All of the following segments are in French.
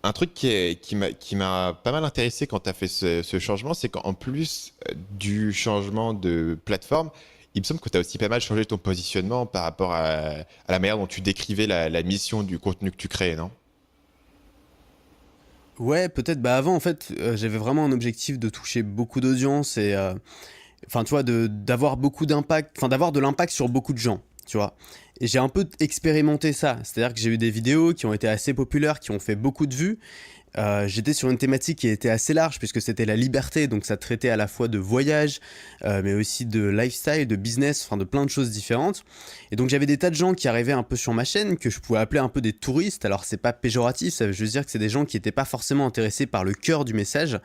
Un truc qui m'a pas mal intéressé quand tu as fait ce changement, c'est qu'en plus du changement de plateforme, il me semble que tu as aussi pas mal changé ton positionnement par rapport à la manière dont tu décrivais la mission du contenu que tu créais, non? Ouais, peut-être. Bah avant, en fait, j'avais vraiment un objectif de toucher beaucoup d'audience et, enfin, tu vois, d'avoir beaucoup d'impact, enfin, d'avoir de l'impact sur beaucoup de gens, tu vois. Et j'ai un peu expérimenté ça. C'est-à-dire que j'ai eu des vidéos qui ont été assez populaires, qui ont fait beaucoup de vues. J'étais sur une thématique qui était assez large puisque c'était la liberté, donc ça traitait à la fois de voyage, mais aussi de lifestyle, de business, enfin de plein de choses différentes. Et donc j'avais des tas de gens qui arrivaient un peu sur ma chaîne que je pouvais appeler un peu des touristes. Alors c'est pas péjoratif, ça veut juste dire que c'est des gens qui n'étaient pas forcément intéressés par le cœur du message.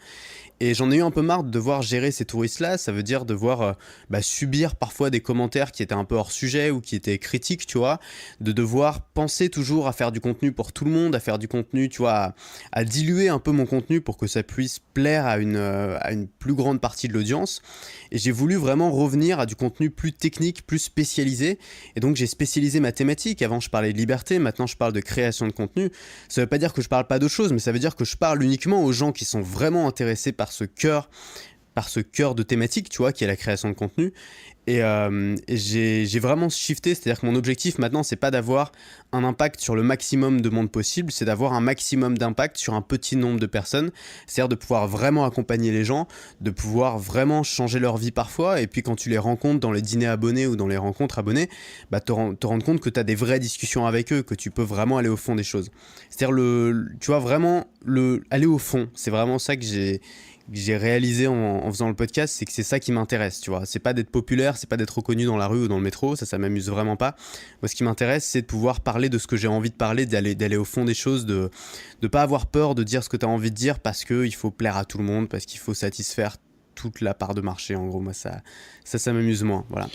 Et j'en ai eu un peu marre de devoir gérer ces touristes-là. Ça veut dire devoir subir parfois des commentaires qui étaient un peu hors sujet ou qui étaient critiques, tu vois. De devoir penser toujours à faire du contenu pour tout le monde, à faire du contenu, tu vois, à diluer un peu mon contenu pour que ça puisse plaire à une plus grande partie de l'audience. Et j'ai voulu vraiment revenir à du contenu plus technique, plus spécialisé. Et donc j'ai spécialisé ma thématique. Avant je parlais de liberté, maintenant je parle de création de contenu. Ça veut pas dire que je parle pas d'autre chose, mais ça veut dire que je parle uniquement aux gens qui sont vraiment intéressés par ce cœur de thématique, tu vois, qui est la création de contenu. Et j'ai vraiment shifté, c'est-à-dire que mon objectif maintenant, c'est pas d'avoir un impact sur le maximum de monde possible, c'est d'avoir un maximum d'impact sur un petit nombre de personnes, c'est-à-dire de pouvoir vraiment accompagner les gens, de pouvoir vraiment changer leur vie parfois, et puis quand tu les rencontres dans les dîners abonnés ou dans les rencontres abonnés, bah te rendre compte que tu as des vraies discussions avec eux, que tu peux vraiment aller au fond des choses. C'est-à-dire tu vois, vraiment aller au fond, c'est vraiment ça que j'ai réalisé en faisant le podcast, c'est que c'est ça qui m'intéresse, tu vois. C'est pas d'être populaire, c'est pas d'être reconnu dans la rue ou dans le métro, ça m'amuse vraiment pas. Moi, ce qui m'intéresse, c'est de pouvoir parler de ce que j'ai envie de parler, d'aller au fond des choses, de pas avoir peur de dire ce que tu as envie de dire parce qu'il faut plaire à tout le monde, parce qu'il faut satisfaire toute la part de marché. En gros, moi, ça m'amuse moins, voilà.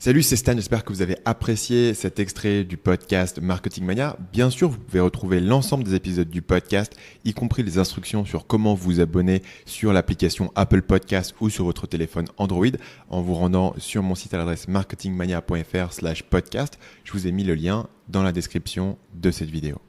Salut, c'est Stan, j'espère que vous avez apprécié cet extrait du podcast Marketing Mania. Bien sûr, vous pouvez retrouver l'ensemble des épisodes du podcast, y compris les instructions sur comment vous abonner sur l'application Apple Podcast ou sur votre téléphone Android en vous rendant sur mon site à l'adresse marketingmania.fr/podcast. Je vous ai mis le lien dans la description de cette vidéo.